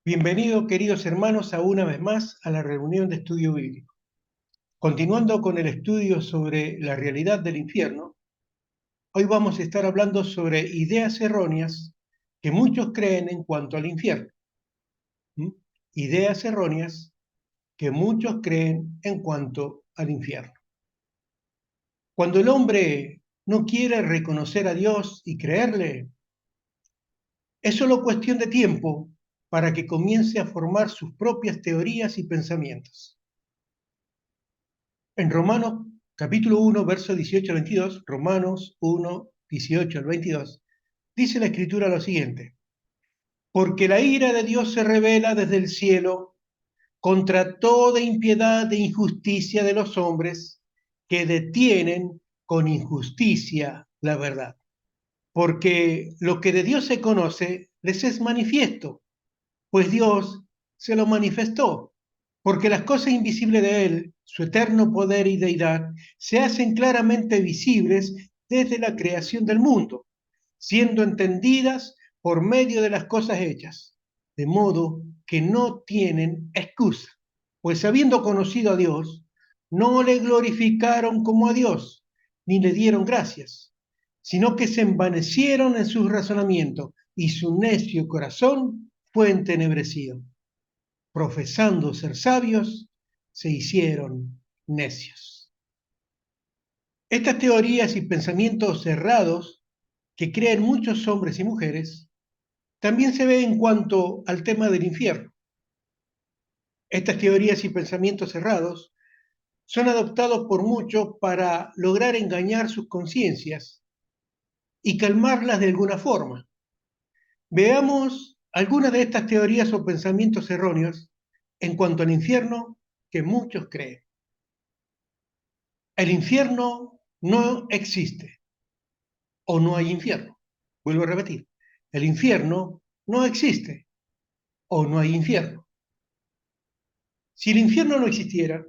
Bienvenidos, queridos hermanos, a una vez más a la reunión de estudio bíblico. Continuando con el estudio sobre la realidad del infierno, hoy vamos a estar hablando sobre ideas erróneas que muchos creen en cuanto al infierno. ¿Mm? Ideas erróneas que muchos creen en cuanto al infierno. Cuando el hombre no quiere reconocer a Dios y creerle, es solo cuestión de tiempo para que comience a formar sus propias teorías y pensamientos. En Romanos capítulo 1, verso 18 al 22, Romanos 1, 18 al 22, dice la Escritura lo siguiente: porque la ira de Dios se revela desde el cielo contra toda impiedad e injusticia de los hombres que detienen con injusticia la verdad. Porque lo que de Dios se conoce les es manifiesto, pues Dios se lo manifestó, porque las cosas invisibles de Él, su eterno poder y deidad, se hacen claramente visibles desde la creación del mundo, siendo entendidas por medio de las cosas hechas, de modo que no tienen excusa, pues habiendo conocido a Dios, no le glorificaron como a Dios, ni le dieron gracias, sino que se envanecieron en sus razonamientos y su necio corazón fue entenebrecido. Profesando ser sabios, se hicieron necios. Estas teorías y pensamientos cerrados que creen muchos hombres y mujeres también se ve en cuanto al tema del infierno. Estas teorías y pensamientos cerrados son adoptados por muchos para lograr engañar sus conciencias y calmarlas de alguna forma. Veamos algunas de estas teorías o pensamientos erróneos en cuanto al infierno que muchos creen. El infierno no existe o no hay infierno. Vuelvo a repetir, el infierno no existe o no hay infierno. Si el infierno no existiera,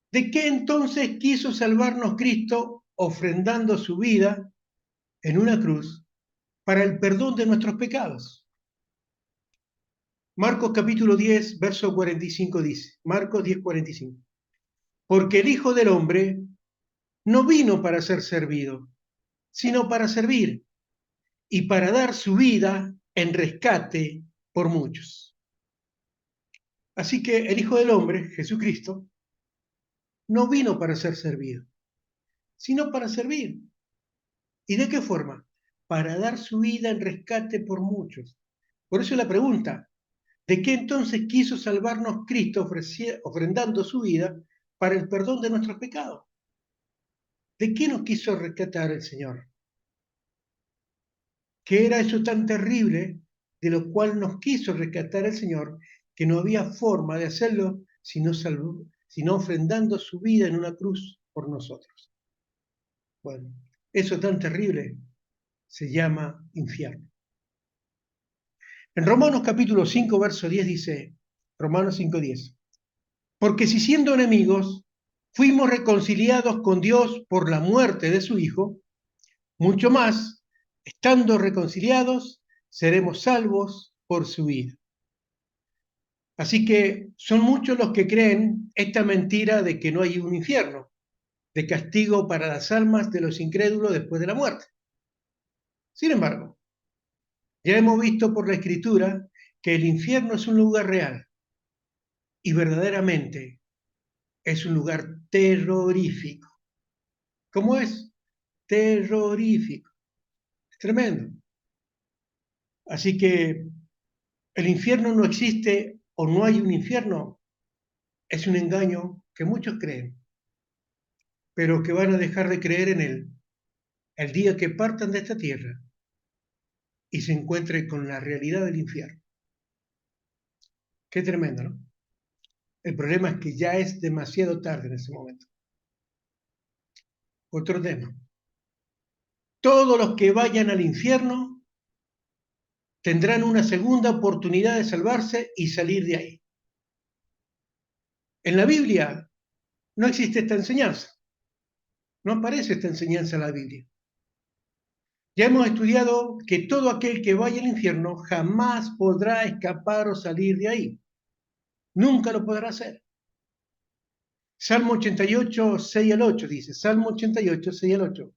¿de qué entonces quiso salvarnos Cristo ofrendando su vida en una cruz para el perdón de nuestros pecados? Marcos capítulo 10, verso 45 dice, Marcos 10, 45, porque el Hijo del Hombre no vino para ser servido, sino para servir y para dar su vida en rescate por muchos. Así que el Hijo del Hombre, Jesucristo, no vino para ser servido, sino para servir. ¿Y de qué forma? Para dar su vida en rescate por muchos. Por eso la pregunta, ¿de qué entonces quiso salvarnos Cristo ofrendando su vida para el perdón de nuestros pecados? ¿De qué nos quiso rescatar el Señor? ¿Qué era eso tan terrible de lo cual nos quiso rescatar el Señor, que no había forma de hacerlo sino ofrendando su vida en una cruz por nosotros? Bueno, eso tan terrible se llama infierno. En Romanos capítulo 5, verso 10 dice, Romanos 5, 10, porque si siendo enemigos fuimos reconciliados con Dios por la muerte de su Hijo, mucho más, estando reconciliados, seremos salvos por su vida. Así que son muchos los que creen esta mentira de que no hay un infierno, de castigo para las almas de los incrédulos después de la muerte. Sin embargo, ya hemos visto por la Escritura que el infierno es un lugar real y verdaderamente es un lugar terrorífico. ¿Cómo es? Terrorífico. Es tremendo. Así que el infierno no existe o no hay un infierno es un engaño que muchos creen, pero que van a dejar de creer en él el día que partan de esta tierra y se encuentren con la realidad del infierno. Qué tremendo, ¿no? El problema es que ya es demasiado tarde en ese momento. Otro tema. Todos los que vayan al infierno tendrán una segunda oportunidad de salvarse y salir de ahí. En la Biblia no existe esta enseñanza. No aparece esta enseñanza en la Biblia. Ya hemos estudiado que todo aquel que vaya al infierno jamás podrá escapar o salir de ahí. Nunca lo podrá hacer. Salmo 88, 6 al 8 dice, Salmo 88, 6 al 8.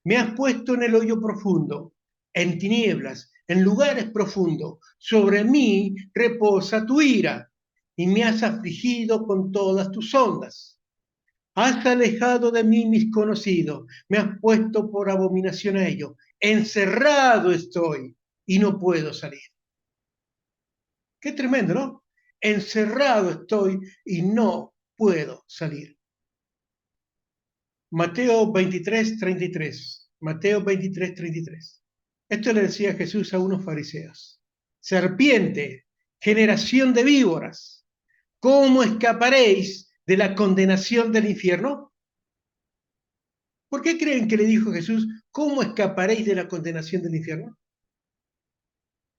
Me has puesto en el hoyo profundo, en tinieblas, en lugares profundos. Sobre mí reposa tu ira y me has afligido con todas tus ondas. Has alejado de mí mis conocidos, me has puesto por abominación a ellos. Encerrado estoy y no puedo salir. Qué tremendo, ¿no? Encerrado estoy y no puedo salir. Mateo 23, 33. Mateo 23, 33. Esto le decía Jesús a unos fariseos. Serpiente, generación de víboras, ¿cómo escaparéis de la condenación del infierno? ¿Por qué creen que le dijo Jesús, ¿cómo escaparéis de la condenación del infierno?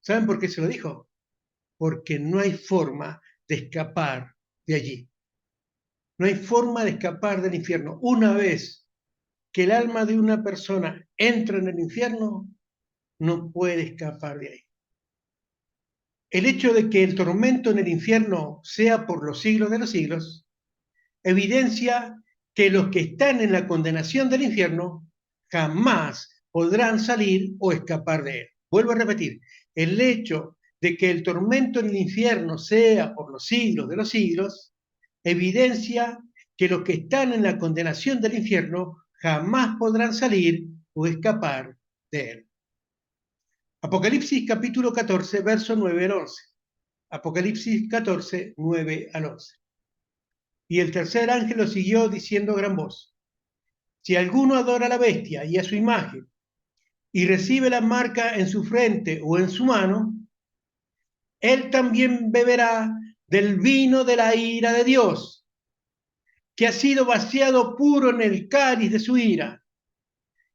¿Saben por qué se lo dijo? Porque no hay forma de escapar de allí. No hay forma de escapar del infierno. Una vez que el alma de una persona entra en el infierno, no puede escapar de ahí. El hecho de que el tormento en el infierno sea por los siglos de los siglos, evidencia que los que están en la condenación del infierno jamás podrán salir o escapar de él. Vuelvo a repetir, el hecho de que el tormento en el infierno sea por los siglos de los siglos, evidencia que los que están en la condenación del infierno jamás podrán salir o escapar de él. Apocalipsis capítulo 14, verso 9 al 11. Apocalipsis 14, 9 al 11. Y el tercer ángel lo siguió diciendo a gran voz, si alguno adora a la bestia y a su imagen, y recibe la marca en su frente o en su mano, él también beberá del vino de la ira de Dios, que ha sido vaciado puro en el cáliz de su ira,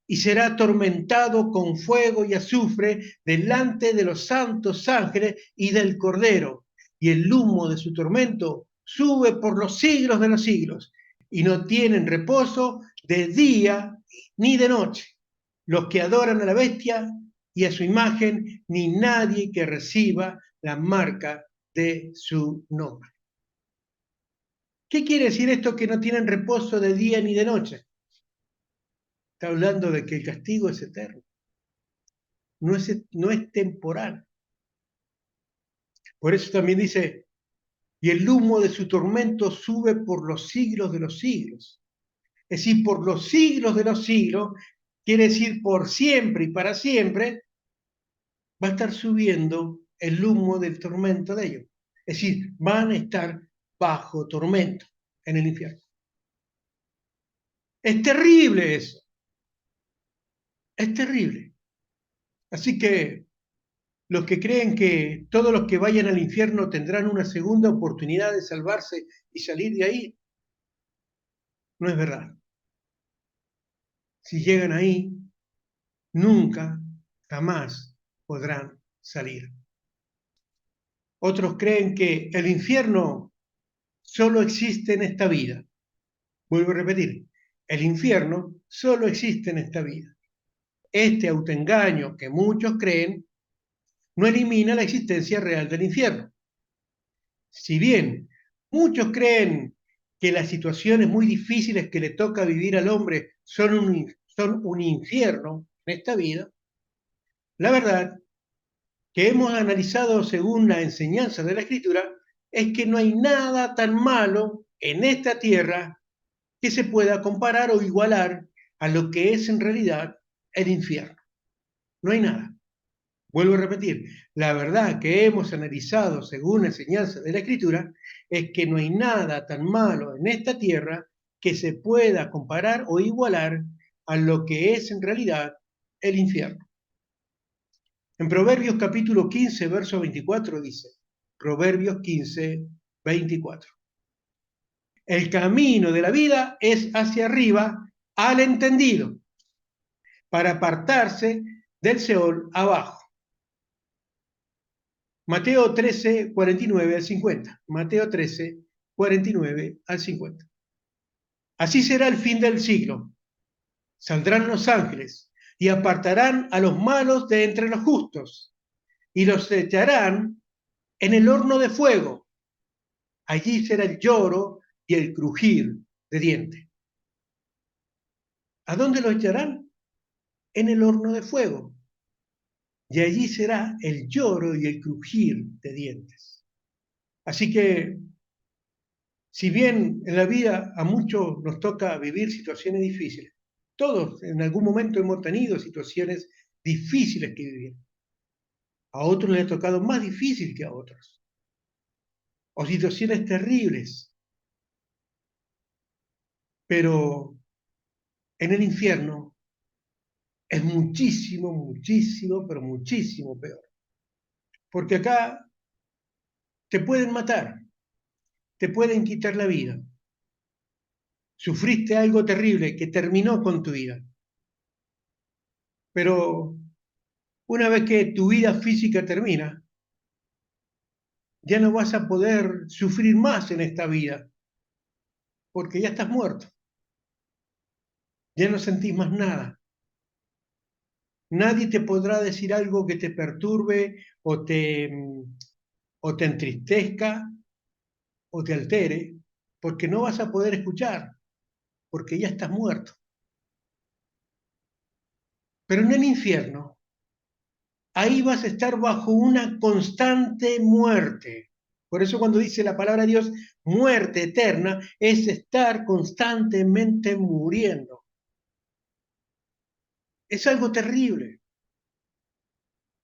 y será atormentado con fuego y azufre delante de los santos ángeles y del Cordero, y el humo de su tormento sube por los siglos de los siglos, y no tienen reposo de día ni de noche los que adoran a la bestia y a su imagen, ni nadie que reciba la marca de su nombre. ¿Qué quiere decir esto que no tienen reposo de día ni de noche? Está hablando de que el castigo es eterno, no es temporal. Por eso también dice, y el humo de su tormento sube por los siglos de los siglos. Es decir, por los siglos de los siglos, quiere decir por siempre y para siempre, va a estar subiendo el humo del tormento de ellos. Es decir, van a estar bajo tormento en el infierno. Es terrible eso. Es terrible. Así que los que creen que todos los que vayan al infierno tendrán una segunda oportunidad de salvarse y salir de ahí, no es verdad. Si llegan ahí, nunca, jamás podrán salir. Otros creen que el infierno solo existe en esta vida. Vuelvo a repetir, el infierno solo existe en esta vida. Este autoengaño que muchos creen no elimina la existencia real del infierno. Si bien muchos creen que las situaciones muy difíciles que le toca vivir al hombre son un infierno en esta vida, la verdad que hemos analizado según la enseñanza de la Escritura es que no hay nada tan malo en esta tierra que se pueda comparar o igualar a lo que es en realidad el infierno. No hay nada. Vuelvo a repetir, la verdad que hemos analizado según la enseñanza de la Escritura es que no hay nada tan malo en esta tierra que se pueda comparar o igualar a lo que es en realidad el infierno. En Proverbios capítulo 15, verso 24 dice, Proverbios 15, 24. El camino de la vida es hacia arriba al entendido, para apartarse del Seol abajo. Mateo 13, 49 al 50. Mateo 13, 49 al 50. Así será el fin del siglo. Saldrán los ángeles, y apartarán a los malos de entre los justos, y los echarán en el horno de fuego. Allí será el lloro y el crujir de dientes. ¿A dónde los echarán? En el horno de fuego. Y allí será el lloro y el crujir de dientes. Así que, si bien en la vida a muchos nos toca vivir situaciones difíciles, todos en algún momento hemos tenido situaciones difíciles que vivir. A otros les ha tocado más difícil que a otros. O situaciones terribles. Pero en el infierno es muchísimo, muchísimo, pero muchísimo peor. Porque acá te pueden matar, te pueden quitar la vida. Sufriste algo terrible que terminó con tu vida. Pero una vez que tu vida física termina, ya no vas a poder sufrir más en esta vida, porque ya estás muerto. Ya no sentís más nada. Nadie te podrá decir algo que te perturbe o te entristezca o te altere, porque no vas a poder escuchar, porque ya estás muerto. Pero en el infierno, ahí vas a estar bajo una constante muerte. Por eso cuando dice la palabra de Dios, muerte eterna, es estar constantemente muriendo. Es algo terrible.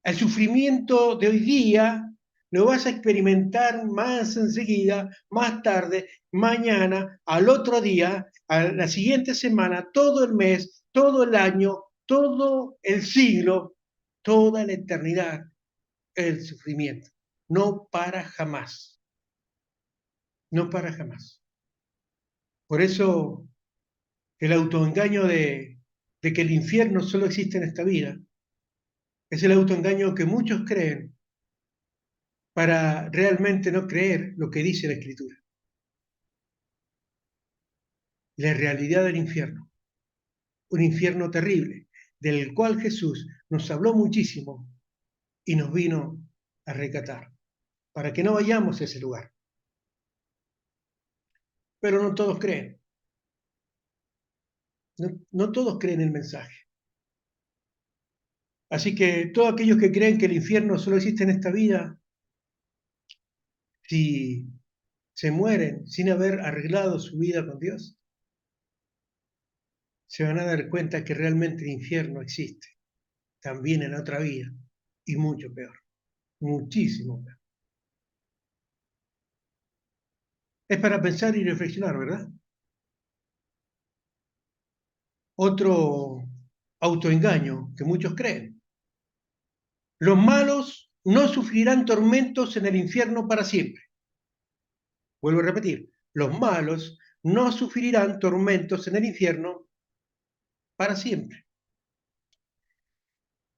El sufrimiento de hoy día lo vas a experimentar más enseguida, más tarde, mañana, al otro día, a la siguiente semana, todo el mes, todo el año, todo el siglo, toda la eternidad, el sufrimiento. No para jamás, no para jamás. Por eso el autoengaño de que el infierno solo existe en esta vida es el autoengaño que muchos creen para realmente no creer lo que dice la Escritura. La realidad del infierno, un infierno terrible, del cual Jesús nos habló muchísimo y nos vino a rescatar, para que no vayamos a ese lugar. Pero no todos creen, no todos creen el mensaje. Así que todos aquellos que creen que el infierno solo existe en esta vida, si se mueren sin haber arreglado su vida con Dios, se van a dar cuenta que realmente el infierno existe, también en otra vida, y mucho peor, muchísimo peor. Es para pensar y reflexionar, ¿verdad? Otro autoengaño que muchos creen. Los malos no sufrirán tormentos en el infierno para siempre. Vuelvo a repetir, los malos no sufrirán tormentos en el infierno para siempre.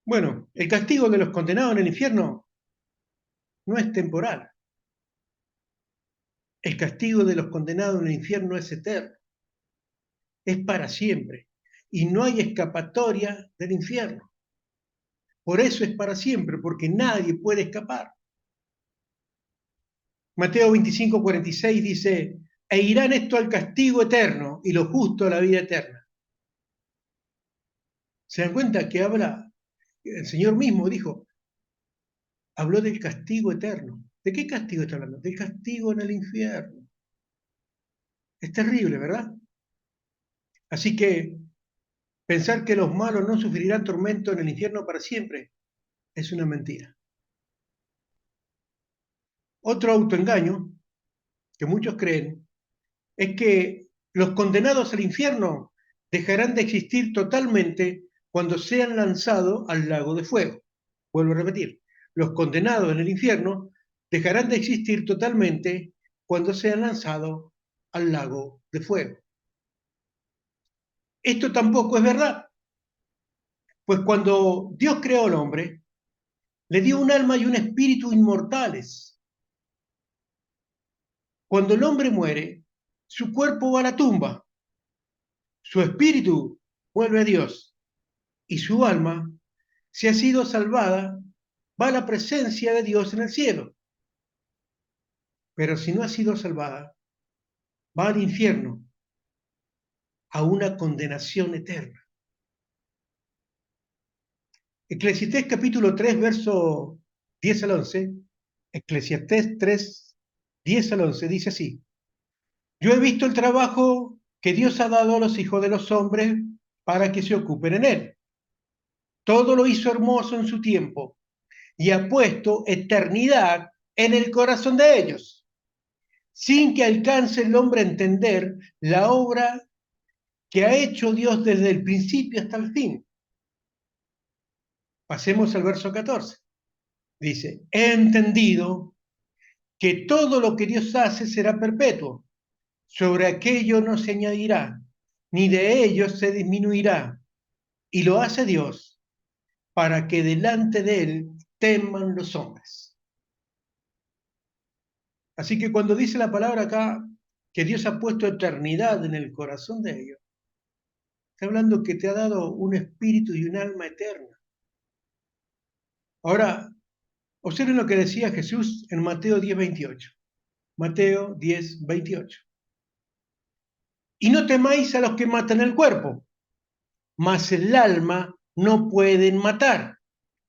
Bueno, el castigo de los condenados en el infierno no es temporal. El castigo de los condenados en el infierno es eterno, es para siempre. Y no hay escapatoria del infierno. Por eso es para siempre, porque nadie puede escapar. Mateo 25:46 dice, e irán esto al castigo eterno y lo justo a la vida eterna. ¿Se dan cuenta que habla? El Señor mismo dijo, habló del castigo eterno. ¿De qué castigo está hablando? Del castigo en el infierno. Es terrible, ¿verdad? Así que pensar que los malos no sufrirán tormento en el infierno para siempre es una mentira. Otro autoengaño que muchos creen es que los condenados al infierno dejarán de existir totalmente cuando sean lanzados al lago de fuego. Vuelvo a repetir, los condenados en el infierno dejarán de existir totalmente cuando sean lanzados al lago de fuego. Esto tampoco es verdad, pues cuando Dios creó al hombre, le dio un alma y un espíritu inmortales. Cuando el hombre muere, su cuerpo va a la tumba, su espíritu vuelve a Dios. y su alma, si ha sido salvada, va a la presencia de Dios en el cielo. Pero si no ha sido salvada, va al infierno, a una condenación eterna. Eclesiastés capítulo 3, verso 10 al 11, Eclesiastés 3, 10 al 11, dice así: Yo he visto el trabajo que Dios ha dado a los hijos de los hombres para que se ocupen en él. Todo lo hizo hermoso en su tiempo y ha puesto eternidad en el corazón de ellos, sin que alcance el hombre a entender la obra que ha hecho Dios desde el principio hasta el fin. Pasemos al verso 14. Dice: He entendido que todo lo que Dios hace será perpetuo. Sobre aquello no se añadirá, ni de ello se disminuirá. Y lo hace Dios para que delante de él teman los hombres. Así que cuando dice la palabra acá que Dios ha puesto eternidad en el corazón de ellos, está hablando que te ha dado un espíritu y un alma eterna. Ahora, observen lo que decía Jesús en Mateo 10:28. Mateo 10:28. Y no temáis a los que matan el cuerpo, mas el alma no pueden matar.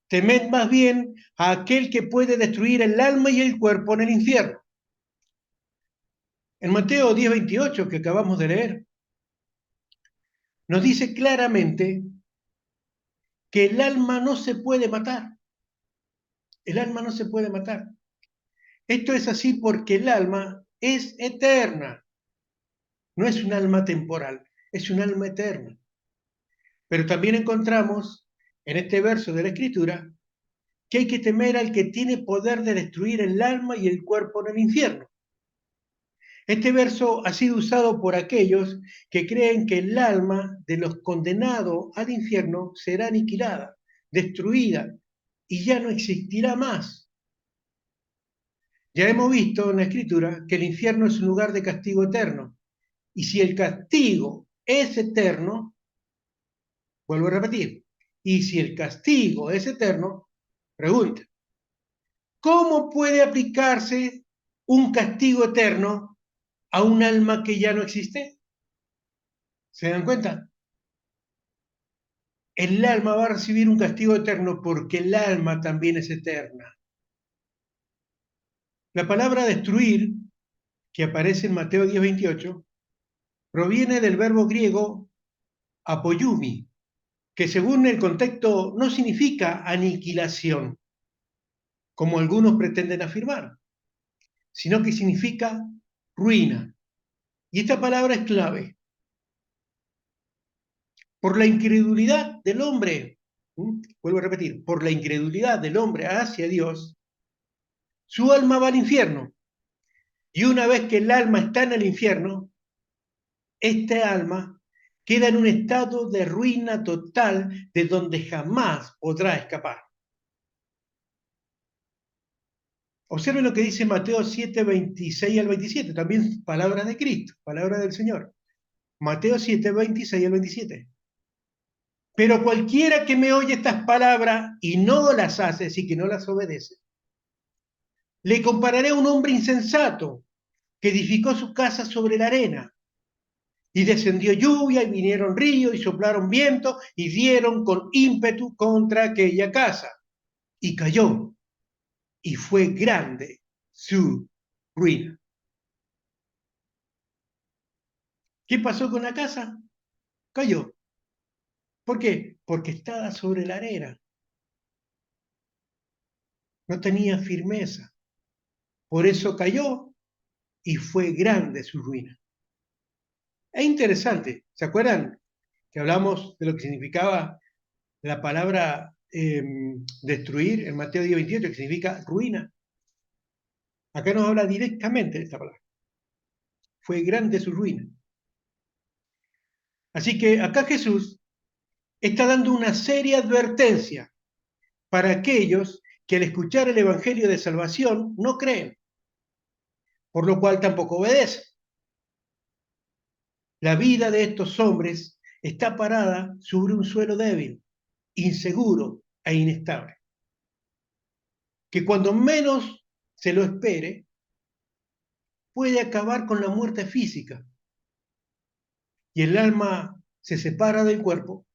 Temed más bien a aquel que puede destruir el alma y el cuerpo en el infierno. En Mateo 10:28, que acabamos de leer, nos dice claramente que el alma no se puede matar. El alma no se puede matar. Esto es así porque el alma es eterna. No es un alma temporal, es un alma eterna. Pero también encontramos en este verso de la Escritura que hay que temer al que tiene poder de destruir el alma y el cuerpo en el infierno. Este verso ha sido usado por aquellos que creen que el alma de los condenados al infierno será aniquilada, destruida y ya no existirá más. Ya hemos visto en la Escritura que el infierno es un lugar de castigo eterno. Y si el castigo es eterno, vuelvo a repetir, y si el castigo es eterno, pregunta, ¿cómo puede aplicarse un castigo eterno a un alma que ya no existe? ¿Se dan cuenta? El alma va a recibir un castigo eterno porque el alma también es eterna. La palabra destruir, que aparece en Mateo 10:28, proviene del verbo griego apoyumi, que según el contexto no significa aniquilación, como algunos pretenden afirmar, sino que significa ruina. Y esta palabra es clave. Por la incredulidad del hombre, vuelvo a repetir, por la incredulidad del hombre hacia Dios, su alma va al infierno. Y una vez que el alma está en el infierno, este alma queda en un estado de ruina total de donde jamás podrá escapar. Observen lo que dice Mateo 7, 26 al 27, también palabras de Cristo, palabra del Señor. Mateo 7, 26 al 27. Pero cualquiera que me oye estas palabras y no las hace, así que no las obedece, le compararé a un hombre insensato que edificó su casa sobre la arena. Y descendió lluvia y vinieron ríos y soplaron viento y dieron con ímpetu contra aquella casa. Y cayó y fue grande su ruina. ¿Qué pasó con la casa? Cayó. ¿Por qué? Porque estaba sobre la arena. No tenía firmeza. Por eso cayó y fue grande su ruina. Es interesante. ¿Se acuerdan que hablamos de lo que significaba la palabra destruir en Mateo 10:28, que significa ruina? Acá nos habla directamente de esta palabra. Fue grande su ruina. Así que acá Jesús está dando una seria advertencia para aquellos que al escuchar el Evangelio de salvación no creen, por lo cual tampoco obedecen. La vida de estos hombres está parada sobre un suelo débil. inseguro e inestable, que cuando menos se lo espere, puede acabar con la muerte física y el alma se separa del cuerpo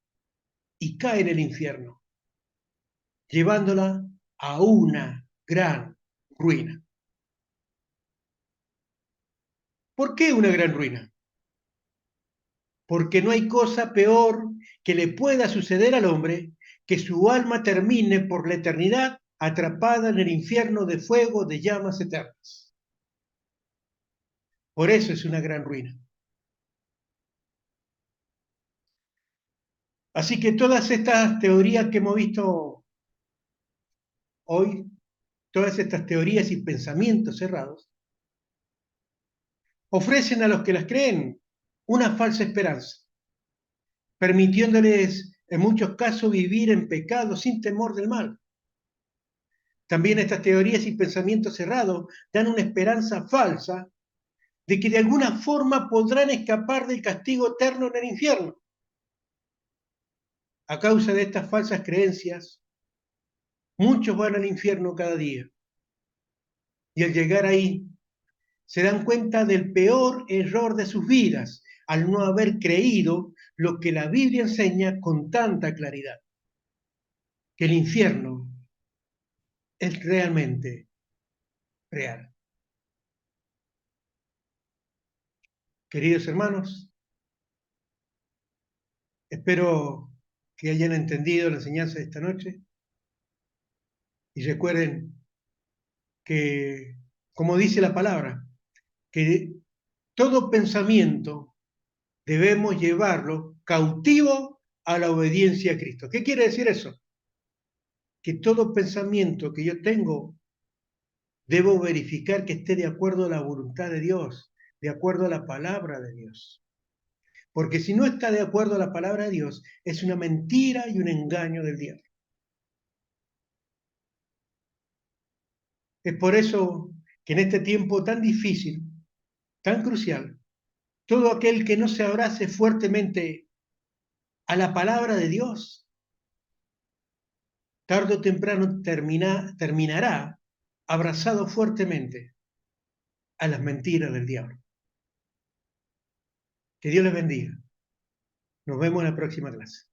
y cae en el infierno, llevándola a una gran ruina. ¿Por qué una gran ruina? Porque no hay cosa peor que le pueda suceder al hombre que su alma termine por la eternidad atrapada en el infierno de fuego de llamas eternas. Por eso es una gran ruina. Así que todas estas teorías que hemos visto hoy, todas estas teorías y pensamientos cerrados, ofrecen a los que las creen una falsa esperanza, permitiéndoles en muchos casos vivir en pecado sin temor del mal. También estas teorías y pensamientos cerrados dan una esperanza falsa de que de alguna forma podrán escapar del castigo eterno en el infierno. A causa de estas falsas creencias, muchos van al infierno cada día y al llegar ahí se dan cuenta del peor error de sus vidas al no haber creído lo que la Biblia enseña con tanta claridad, que el infierno es realmente real. Queridos hermanos, espero que hayan entendido la enseñanza de esta noche y recuerden que, como dice la palabra, que todo pensamiento debemos llevarlo cautivo a la obediencia a Cristo. ¿Qué quiere decir eso? Que todo pensamiento que yo tengo debo verificar que esté de acuerdo a la voluntad de Dios, de acuerdo a la palabra de Dios. Porque si no está de acuerdo a la palabra de Dios, es una mentira y un engaño del diablo. Es por eso que en este tiempo tan difícil, tan crucial, todo aquel que no se abrace fuertemente a la palabra de Dios, tarde o temprano terminará abrazado fuertemente a las mentiras del diablo. Que Dios les bendiga. Nos vemos en la próxima clase.